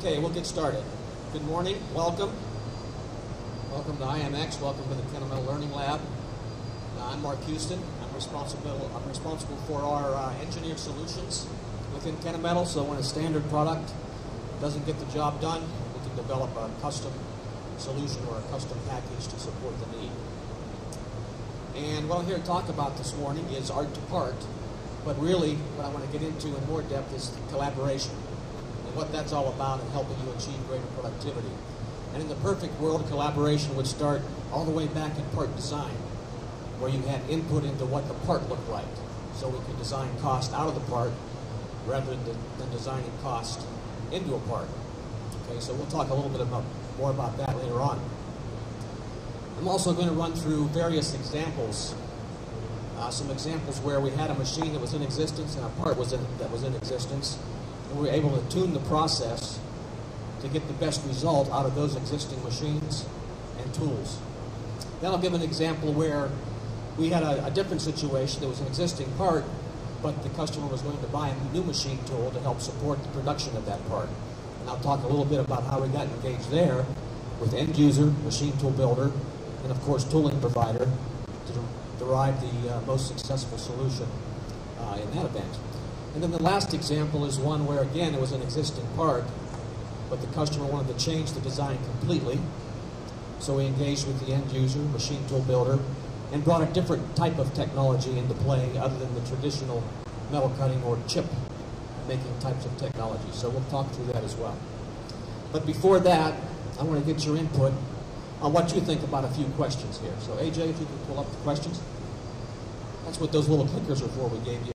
Okay, we'll get started. Good morning, welcome. Welcome to IMX, welcome to the Kennametal Learning Lab. I'm Mark Huston. I'm responsible for our engineered solutions within Kennametal. So when a standard product doesn't get the job done, we can develop a custom solution or a custom package to support the need. And what I'm here to talk about this morning is art to part, but really what I want to get into in more depth is collaboration and what that's all about in helping you achieve greater productivity. And in the perfect world, collaboration would start all the way back in part design, where you had input into what the part looked like, so we could design cost out of the part rather than designing cost into a part. Okay, so we'll talk a little bit more about that later on. I'm also going to run through various examples, some examples where we had a machine that was in existence and a part that was in existence, and we were able to tune the process to get the best result out of those existing machines and tools. Then I'll give an example where we had a different situation. There was an existing part, but the customer was going to buy a new machine tool to help support the production of that part. And I'll talk a little bit about how we got engaged there with end user, machine tool builder, and of course tooling provider to derive the most successful solution in that event. And then the last example is one where, again, it was an existing part, but the customer wanted to change the design completely. So we engaged with the end user, machine tool builder, and brought a different type of technology into play other than the traditional metal cutting or chip making types of technology. So we'll talk through that as well. But before that, I want to get your input on what you think about a few questions here. So AJ, if you can pull up the questions. That's what those little clickers are for we gave you.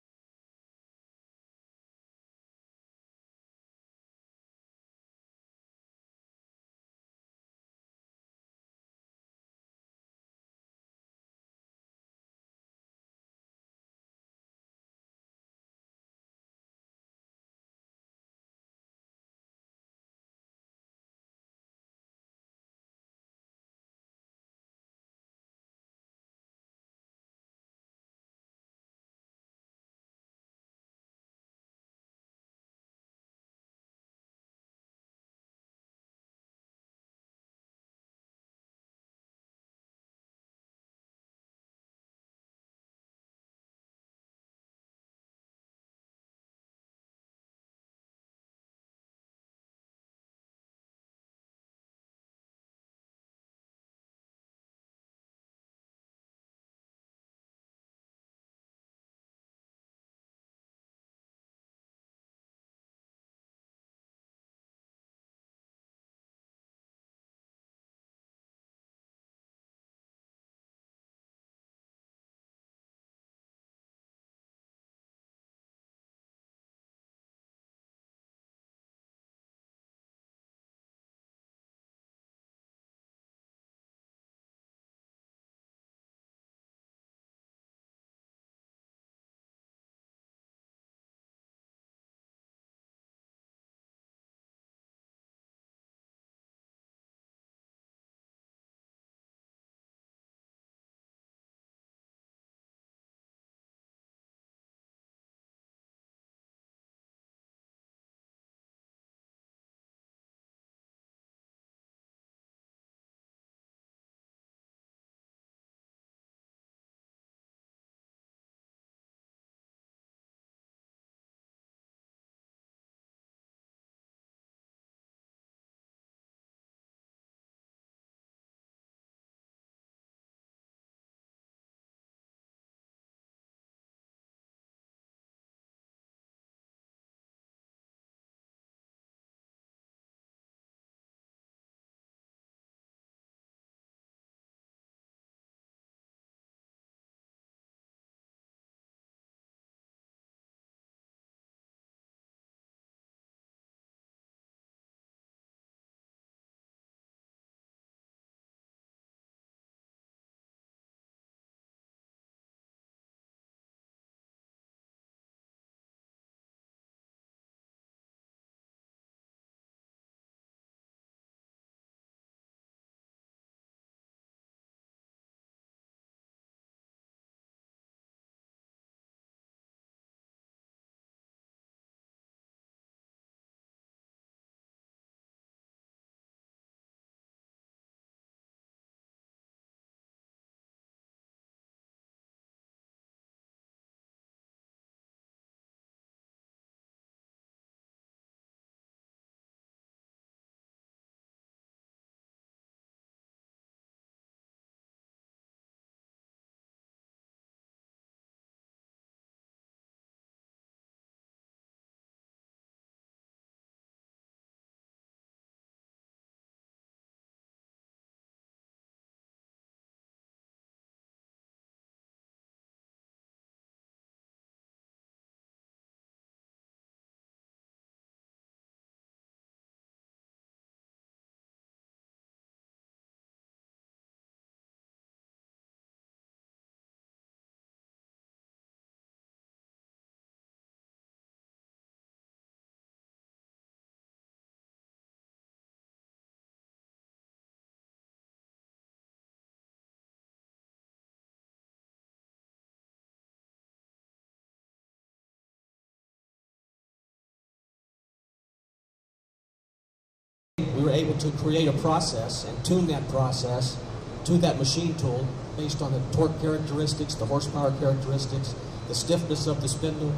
we were able to create a process and tune that process to that machine tool based on the torque characteristics, the horsepower characteristics, the stiffness of the spindle,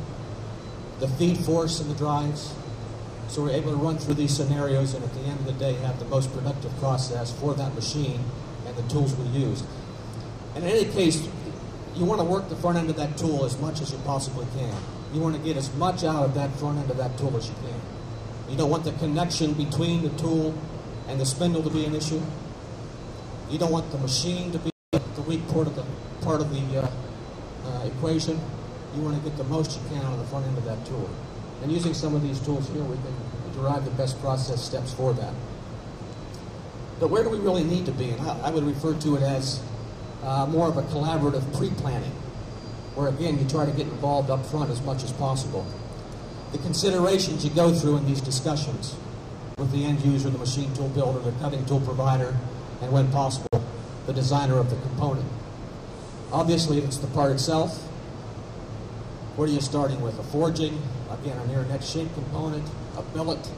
the feed force in the drives. So we're able to run through these scenarios and at the end of the day have the most productive process for that machine and the tools we use. And in any case, you want to work the front end of that tool as much as you possibly can. You want to get as much out of that front end of that tool as you can. You don't want the connection between the tool and the spindle to be an issue. You don't want the machine to be the weak part of the equation. You want to get the most you can out of the front end of that tool. And using some of these tools here, we can derive the best process steps for that. But where do we really need to be? And I would refer to it as more of a collaborative pre-planning, where again, you try to get involved up front as much as possible. The considerations you go through in these discussions with the end user, the machine tool builder, the cutting tool provider, and when possible, the designer of the component. Obviously, if it's the part itself, what are you starting with? A forging, again, an air net shape component, a billet,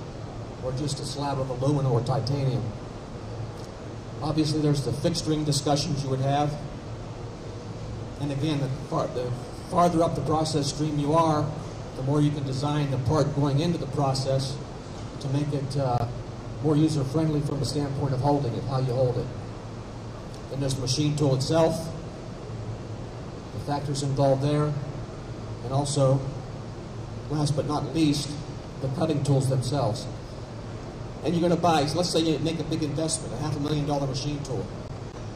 or just a slab of aluminum or titanium? Obviously, there's the fixturing discussions you would have. And again, the farther up the process stream you are, the more you can design the part going into the process to make it more user-friendly from the standpoint of holding it, how you hold it. Then there's the machine tool itself, the factors involved there, and also, last but not least, the cutting tools themselves. And you're going to buy, let's say you make a big investment, a $500,000 machine tool.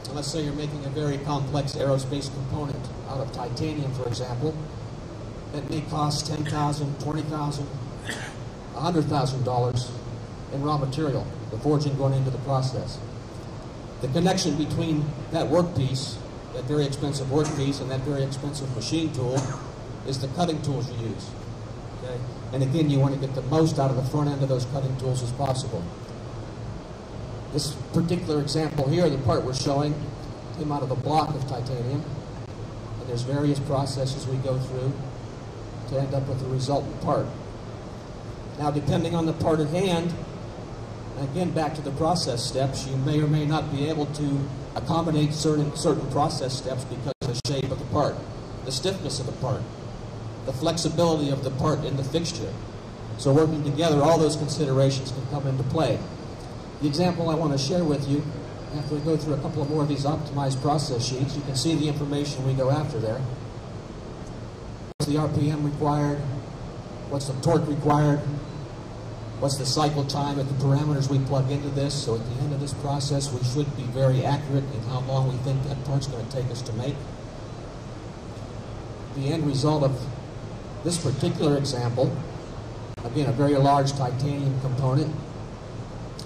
And let's say you're making a very complex aerospace component out of titanium, for example. That may cost $10,000, $20,000, $100,000 in raw material, the forging going into the process. The connection between that workpiece, that very expensive workpiece, and that very expensive machine tool is the cutting tools you use. Okay? And again, you want to get the most out of the front end of those cutting tools as possible. This particular example here, the part we're showing, came out of a block of titanium. And there's various processes we go through to end up with the resultant part. Now, depending on the part at hand, and again, back to the process steps, you may or may not be able to accommodate certain process steps because of the shape of the part, the stiffness of the part, the flexibility of the part in the fixture. So working together, all those considerations can come into play. The example I want to share with you, after we go through a couple of more of these optimized process sheets, you can see the information we go after there. What's the RPM required? What's the torque required? What's the cycle time and the parameters we plug into this? So at the end of this process, we should be very accurate in how long we think that part's going to take us to make. The end result of this particular example, again, a very large titanium component.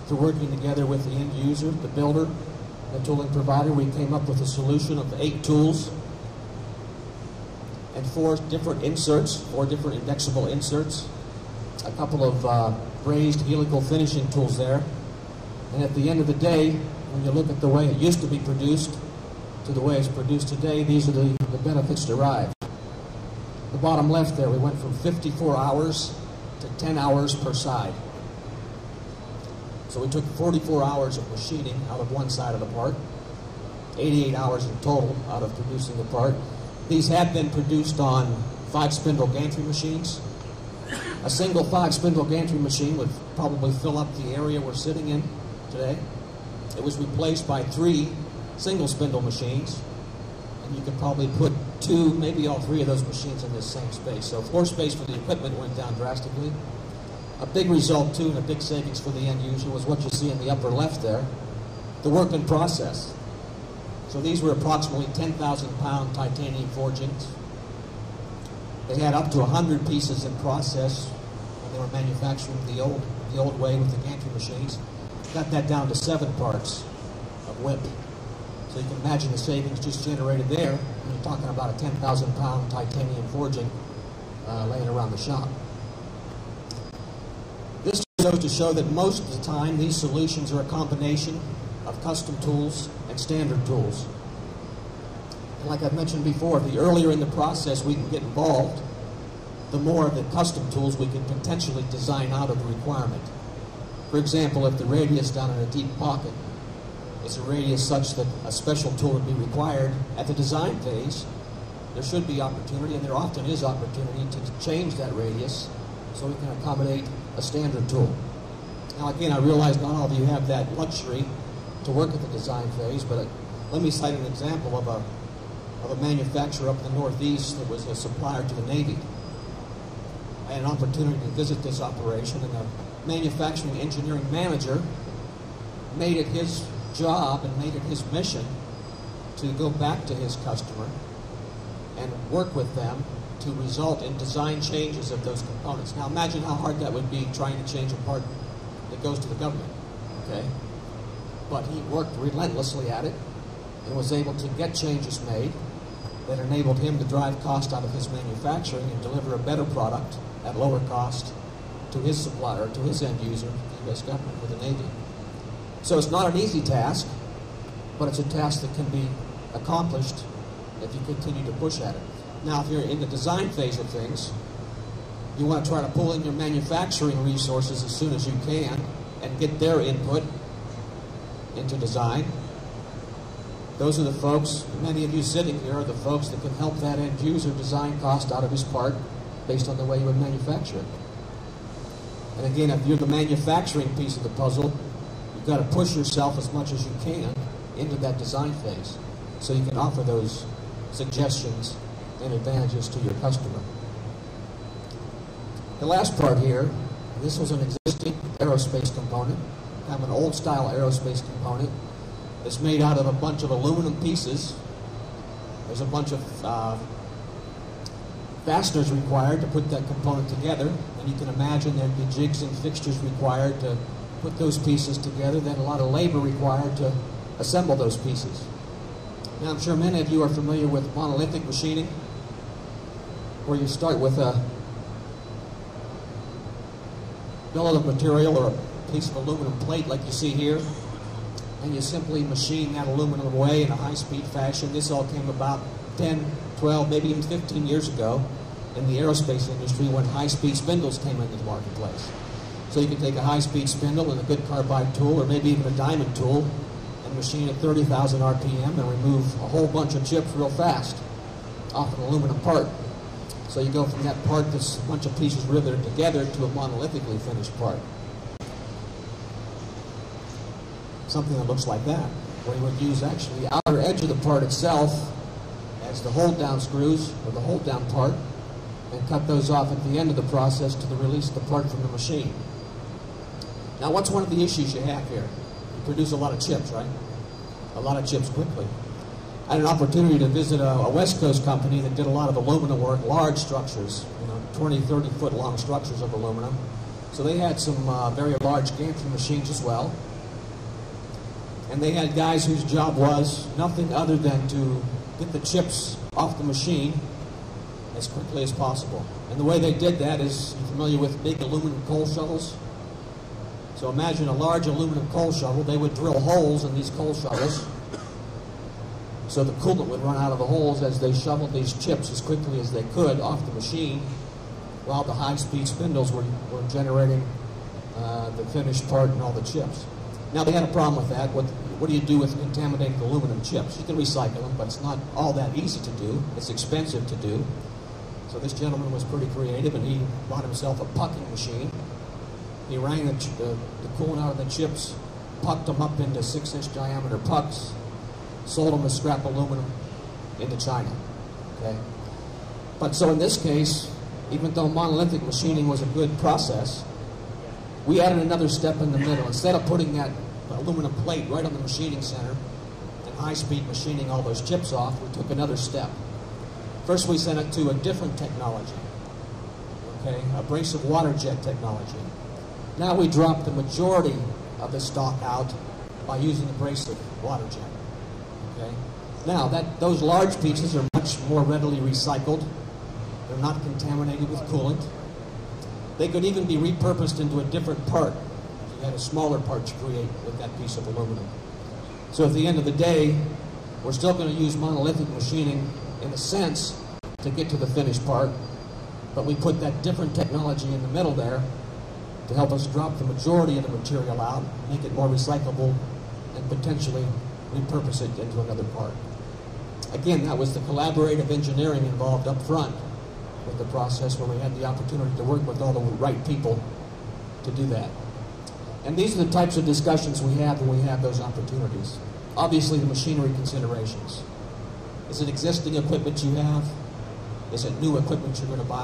Through working together with the end user, the builder, the tooling provider, we came up with a solution of 8 tools and 4 different inserts, 4 different indexable inserts, a couple of brazed helical finishing tools there. And at the end of the day, when you look at the way it used to be produced to the way it's produced today, these are the benefits derived. The bottom left there, we went from 54 hours to 10 hours per side. So we took 44 hours of machining out of one side of the part, 88 hours in total out of producing the part. These have been produced on 5-spindle gantry machines. A single 5-spindle gantry machine would probably fill up the area we're sitting in today. It was replaced by 3 single-spindle machines, and you could probably put 2, maybe all 3 of those machines in this same space. So floor space for the equipment went down drastically. A big result, too, and a big savings for the end user was what you see in the upper left there, the work in process. So these were approximately 10,000-pound titanium forgings. They had up to 100 pieces in process when they were manufacturing the old way with the gantry machines. Got that down to 7 parts of whip. So you can imagine the savings just generated there when you're talking about a 10,000-pound titanium forging laying around the shop. This goes to show that most of the time these solutions are a combination of custom tools and standard tools. And like I've mentioned before, the earlier in the process we can get involved, the more of the custom tools we can potentially design out of the requirement. For example, if the radius down in a deep pocket is a radius such that a special tool would be required at the design phase, there should be opportunity, and there often is opportunity, to change that radius so we can accommodate a standard tool. Now again, I realize not all of you have that luxury to work at the design phase, but let me cite an example of a manufacturer up in the Northeast that was a supplier to the Navy. I had an opportunity to visit this operation, and the manufacturing engineering manager made it his job and made it his mission to go back to his customer and work with them to result in design changes of those components. Now imagine how hard that would be trying to change a part that goes to the government, okay? But he worked relentlessly at it and was able to get changes made that enabled him to drive cost out of his manufacturing and deliver a better product at lower cost to his supplier, to his end user, the U.S. government, or the Navy. So it's not an easy task, but it's a task that can be accomplished if you continue to push at it. Now, if you're in the design phase of things, you want to try to pull in your manufacturing resources as soon as you can and get their input into design. Those are the folks, many of you sitting here are the folks that can help that end user design cost out of his part based on the way you would manufacture it. And again, if you're the manufacturing piece of the puzzle, you've got to push yourself as much as you can into that design phase so you can offer those suggestions and advantages to your customer. The last part here, this was an existing aerospace component, kind of an old style aerospace component. It's made out of a bunch of aluminum pieces. There's a bunch of fasteners required to put that component together, and you can imagine there'd be jigs and fixtures required to put those pieces together, then a lot of labor required to assemble those pieces. Now I'm sure many of you are familiar with monolithic machining, where you start with a billet of material or a piece of aluminum plate like you see here, and you simply machine that aluminum away in a high-speed fashion. This all came about 10, 12, maybe even 15 years ago in the aerospace industry when high-speed spindles came into the marketplace. So you can take a high-speed spindle and a good carbide tool, or maybe even a diamond tool, and machine at 30,000 RPM and remove a whole bunch of chips real fast off an aluminum part. So you go from that part that's a bunch of pieces riveted together to a monolithically finished part. Something that looks like that, where you would use actually the outer edge of the part itself as the hold down screws, or the hold down part, and cut those off at the end of the process to release the part from the machine. Now what's one of the issues you have here? You produce a lot of chips, right? A lot of chips quickly. I had an opportunity to visit a West Coast company that did a lot of aluminum work, large structures, 20, 30 foot long structures of aluminum. So they had some very large gantry machines as well. And they had guys whose job was nothing other than to get the chips off the machine as quickly as possible. And the way they did that is, you're familiar with big aluminum coal shovels? So imagine a large aluminum coal shovel. They would drill holes in these coal shovels so the coolant would run out of the holes as they shoveled these chips as quickly as they could off the machine, while the high-speed spindles were generating the finished part and all the chips. Now they had a problem with that. What do you do with contaminated aluminum chips? You can recycle them, but it's not all that easy to do. It's expensive to do. So this gentleman was pretty creative, and he bought himself a pucking machine. He rang the coolant out of the chips, pucked them up into 6-inch diameter pucks, sold them as scrap aluminum into China. Okay? But so in this case, even though monolithic machining was a good process, we added another step in the middle. Instead of putting that aluminum plate right on the machining center and high-speed machining all those chips off, we took another step. First, we sent it to a different technology, okay, abrasive water jet technology. Now we dropped the majority of the stock out by using abrasive water jet. Okay? Now, those large pieces are much more readily recycled. They're not contaminated with coolant. They could even be repurposed into a different part if you had a smaller part to create with that piece of aluminum. So at the end of the day, we're still going to use monolithic machining in a sense to get to the finished part, but we put that different technology in the middle there to help us drop the majority of the material out, make it more recyclable, and potentially repurpose it into another part. Again, that was the collaborative engineering involved up front with the process, where we had the opportunity to work with all the right people to do that. And these are the types of discussions we have when we have those opportunities. Obviously, the machinery considerations. Is it existing equipment you have? Is it new equipment you're going to buy?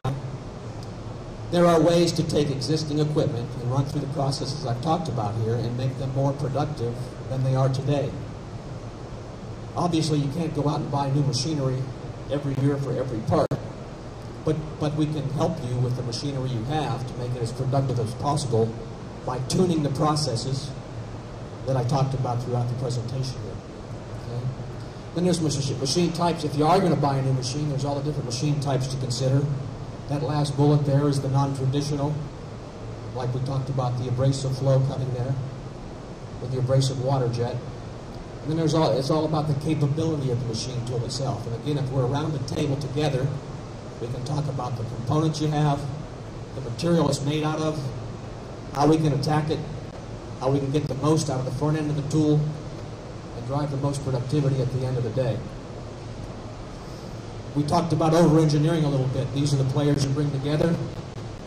There are ways to take existing equipment and run through the processes I've talked about here and make them more productive than they are today. Obviously, you can't go out and buy new machinery every year for every part, but we can help you with the machinery you have to make it as productive as possible by tuning the processes that I talked about throughout the presentation here. Okay? Then there's machine types. If you are going to buy a new machine, there's all the different machine types to consider. That last bullet there is the non-traditional, like we talked about the abrasive flow cutting there, with the abrasive water jet. And then it's all about the capability of the machine tool itself. And again, if we're around the table together, we can talk about the components you have, the material it's made out of, how we can attack it, how we can get the most out of the front end of the tool, and drive the most productivity at the end of the day. We talked about over-engineering a little bit. These are the players you bring together.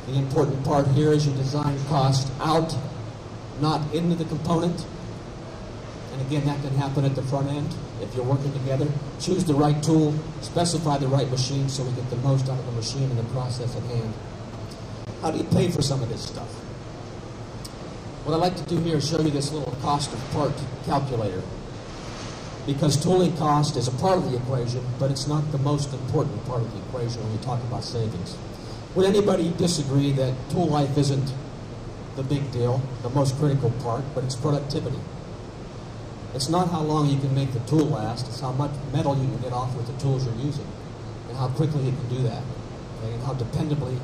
The important part here is you design cost out, not into the component. And again, that can happen at the front end if you're working together. Choose the right tool, specify the right machine so we get the most out of the machine and the process at hand. How do you pay for some of this stuff? What I'd like to do here is show you this little cost of part calculator. Because tooling cost is a part of the equation, but it's not the most important part of the equation when you talk about savings. Would anybody disagree that tool life isn't the big deal, the most critical part, but it's productivity? It's not how long you can make the tool last, it's how much metal you can get off with the tools you're using, and how quickly you can do that, okay, and how dependably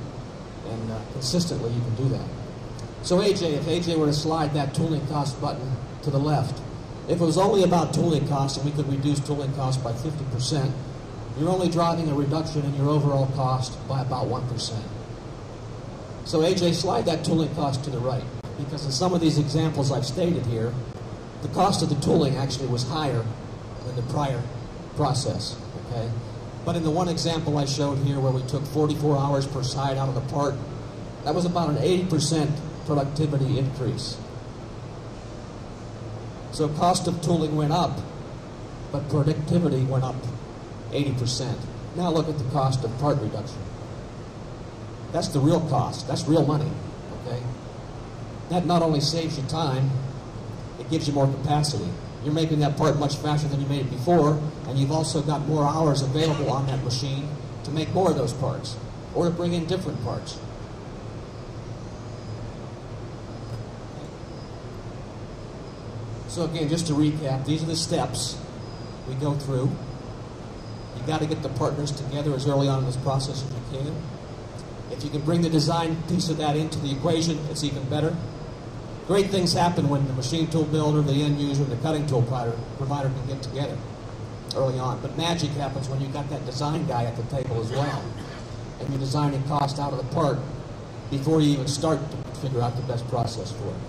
and consistently you can do that. So AJ, if AJ were to slide that tooling cost button to the left, if it was only about tooling costs and we could reduce tooling costs by 50%, you're only driving a reduction in your overall cost by about 1%. So AJ, slide that tooling cost to the right, because in some of these examples I've stated here, the cost of the tooling actually was higher than the prior process, okay? But in the one example I showed here where we took 44 hours per side out of the part, that was about an 80% productivity increase. So cost of tooling went up, but productivity went up 80%. Now look at the cost of part reduction. That's the real cost. That's real money, okay? That not only saves you time, it gives you more capacity. You're making that part much faster than you made it before, and you've also got more hours available on that machine to make more of those parts, or to bring in different parts. So again, just to recap, these are the steps we go through. You've got to get the partners together as early on in this process as you can. If you can bring the design piece of that into the equation, it's even better. Great things happen when the machine tool builder, the end user, and the cutting tool provider can get together early on. But magic happens when you've got that design guy at the table as well. And you're designing cost out of the part before you even start to figure out the best process for it.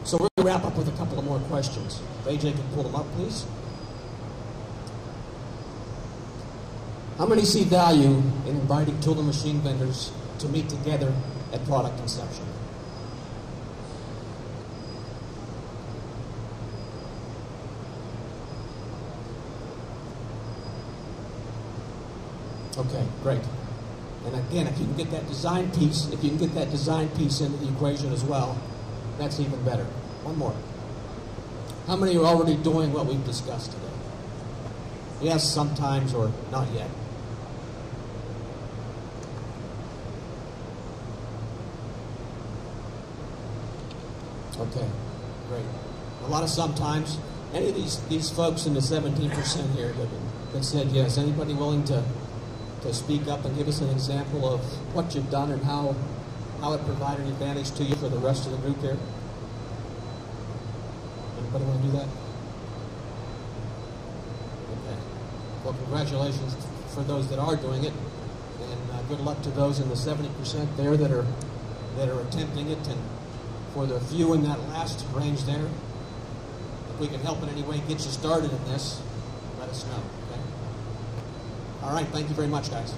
So we're going to wrap up with a couple of more questions. If AJ can pull them up, please. How many see value in inviting tool and machine vendors to meet together at product inception? Okay, great. And again, if you can get that design piece, into the equation as well, that's even better. One more. How many are already doing what we've discussed today? Yes, sometimes, or not yet. Okay, great. A lot of sometimes. Any of these folks in the 17% here that said yes, anybody willing to speak up and give us an example of what you've done and how it provided an advantage to you for the rest of the group here? Anybody want to do that? Okay. Well, congratulations for those that are doing it. And good luck to those in the 70% there that are attempting it, and for the few in that last range there, if we can help in any way get you started in this, let us know. Okay? All right, thank you very much, guys.